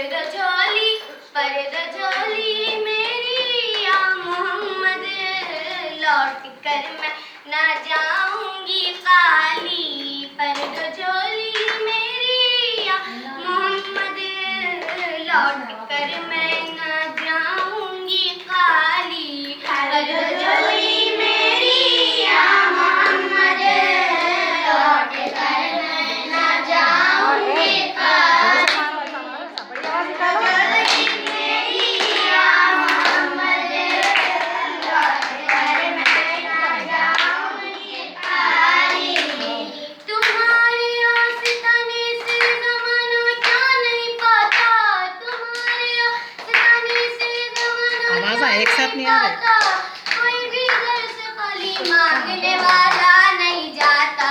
पर्द झोली मेरी या मोहम्मद, लौट कर मैं ना जाऊंगी खाली। पर्द झोली मेरी या मोहम्मद, लौट कर मैं ना जाऊंगी खाली। पर्द झोली मेरी या मोहम्मद, लौट कर मैं ना जाऊंगी खाली। एक साथ नहीं आ रहे। कोई भी घर से खाली मांगने वाला नहीं जाता।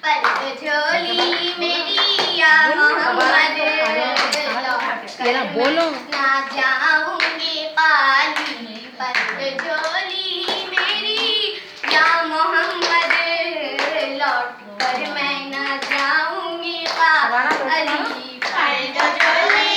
पर्द झोली मेरी या मोहम्मद, लौट कर बोलो ना जाऊंगी खाली। पर्द झोली मेरी या मोहम्मद, लौट कर मैं ना जाऊंगी खाली। पर्द झोली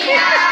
Yeah.